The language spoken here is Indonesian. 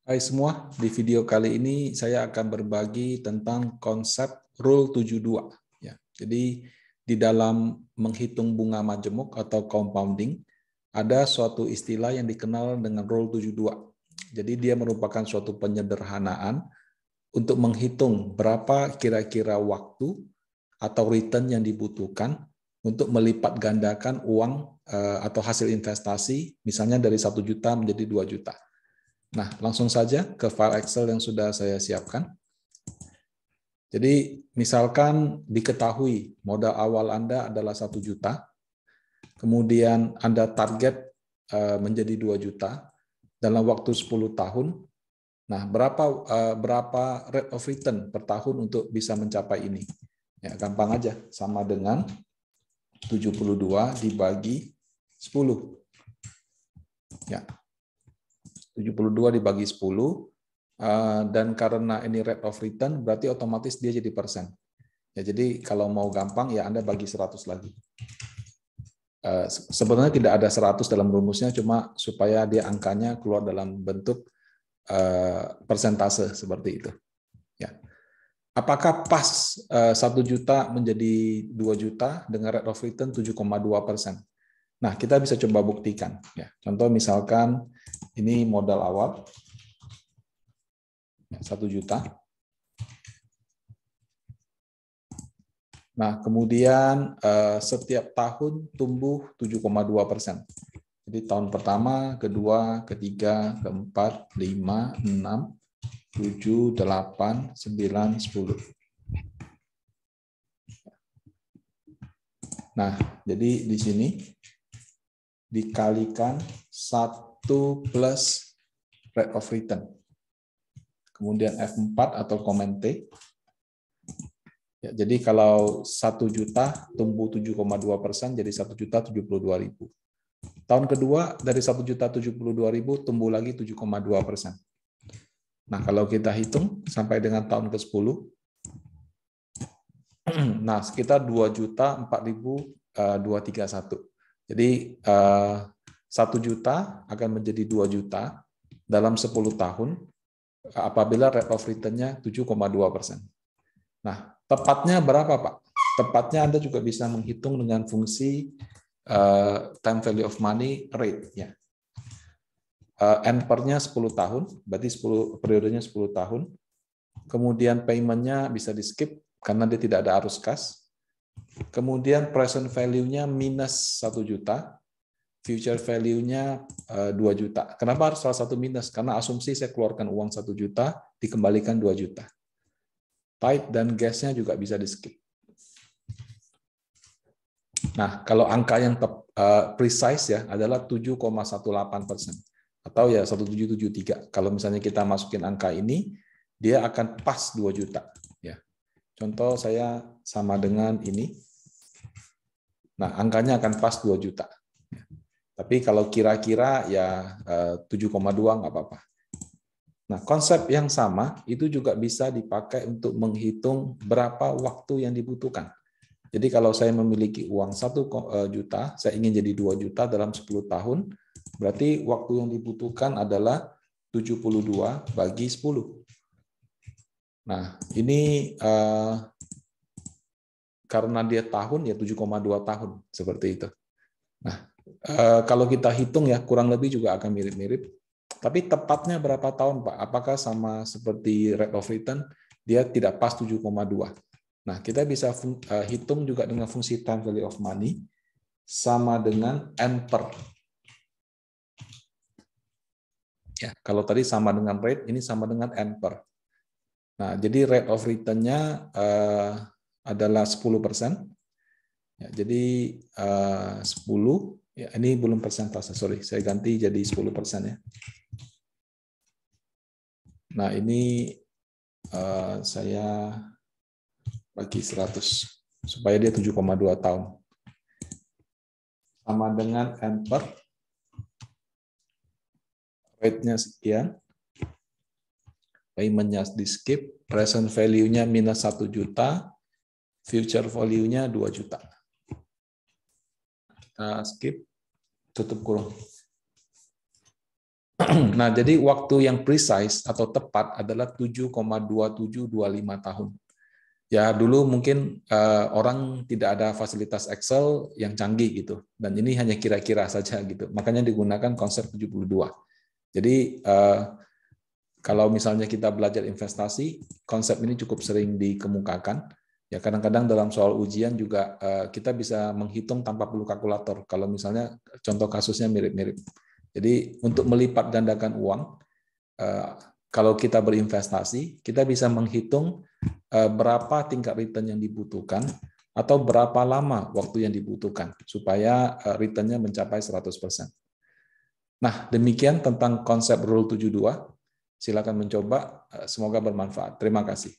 Hai semua, di video kali ini saya akan berbagi tentang konsep Rule 72. Ya, jadi di dalam menghitung bunga majemuk atau compounding, ada suatu istilah yang dikenal dengan Rule 72. Jadi dia merupakan suatu penyederhanaan untuk menghitung berapa kira-kira waktu atau return yang dibutuhkan untuk melipat gandakan uang atau hasil investasi, misalnya dari 1 juta menjadi 2 juta. Nah, langsung saja ke file Excel yang sudah saya siapkan. Jadi, misalkan diketahui modal awal Anda adalah 1 juta, kemudian Anda target menjadi 2 juta dalam waktu 10 tahun. Nah, berapa rate of return per tahun untuk bisa mencapai ini? Ya, gampang aja, sama dengan 72 dibagi 10. Ya, 72 dibagi 10, dan karena ini rate of return, berarti otomatis dia jadi persen. Ya, jadi kalau mau gampang, ya Anda bagi 100 lagi. Sebenarnya tidak ada 100 dalam rumusnya, cuma supaya dia angkanya keluar dalam bentuk persentase seperti itu. Ya. Apakah pas 1 juta menjadi 2 juta dengan rate of return 7,2%? Nah, kita bisa coba buktikan. Ya. Contoh misalkan ini modal awal, 1 juta. Nah, kemudian setiap tahun tumbuh 7,2%. Jadi tahun pertama, kedua, ketiga, keempat, 5, 6, 7, 8, 9, 10. Nah, jadi di sini dikalikan 1 plus rate of return. Kemudian F4 atau komen T. Ya, jadi kalau 1 juta tumbuh 7,2% jadi 1.072.000. Tahun kedua dari 1.072.000 tumbuh lagi 7,2%. Nah, kalau kita hitung sampai dengan tahun ke-10, nah sekitar 2.004.231. Jadi 1 juta akan menjadi 2 juta dalam 10 tahun apabila rate of return-nya 7,2%. Nah, tepatnya berapa, Pak? Tepatnya Anda juga bisa menghitung dengan fungsi time value of money rate. Ya. N/nya 10 tahun, berarti 10 periodenya 10 tahun. Kemudian payment-nya bisa di-skip karena dia tidak ada arus kas. Kemudian present value-nya minus 1 juta, future value-nya 2 juta. Kenapa harus salah satu minus? Karena asumsi saya keluarkan uang 1 juta, dikembalikan 2 juta. Tithe dan gas-nya juga bisa di-skip. Nah, kalau angka yang precise ya adalah 7,18%. Atau ya 1773. Kalau misalnya kita masukin angka ini, dia akan pas 2 juta. Ya. Contoh saya sama dengan ini. Nah, angkanya akan pas 2 juta. Tapi kalau kira-kira ya 7,2 nggak apa-apa. Nah, konsep yang sama itu juga bisa dipakai untuk menghitung berapa waktu yang dibutuhkan. Jadi kalau saya memiliki uang 1 juta, saya ingin jadi 2 juta dalam 10 tahun, berarti waktu yang dibutuhkan adalah 72 bagi 10. Nah, ini karena dia tahun, ya 7,2 tahun, seperti itu. Nah, kalau kita hitung ya, kurang lebih juga akan mirip-mirip. Tapi tepatnya berapa tahun, Pak? Apakah sama seperti rate of return? Dia tidak pas 7,2. Nah, kita bisa hitung juga dengan fungsi time value of money sama dengan N/. Ya, kalau tadi sama dengan rate, ini sama dengan N/. Nah, jadi rate of return-nya adalah 10%. Ya, jadi 10, ya ini belum persentase, sorry, saya ganti jadi 10% ya. Nah, ini saya bagi 100 supaya dia 7,2 tahun. Sama dengan N/, rate-nya sekian, payment-nya di skip, present value-nya minus 1 juta, future value-nya 2 juta. Kita skip, tutup kurung. Nah, jadi waktu yang precise atau tepat adalah 7,2725 tahun. Ya, dulu mungkin orang tidak ada fasilitas Excel yang canggih gitu. Dan ini hanya kira-kira saja gitu. Makanya digunakan konsep 72. Jadi kalau misalnya kita belajar investasi, konsep ini cukup sering dikemukakan. Ya, kadang-kadang dalam soal ujian juga kita bisa menghitung tanpa perlu kalkulator. Kalau misalnya contoh kasusnya mirip-mirip. Jadi untuk melipat gandakan uang, kalau kita berinvestasi, kita bisa menghitung berapa tingkat return yang dibutuhkan atau berapa lama waktu yang dibutuhkan supaya return-nya mencapai 100%. Nah, demikian tentang konsep Rule 72. Silakan mencoba, semoga bermanfaat. Terima kasih.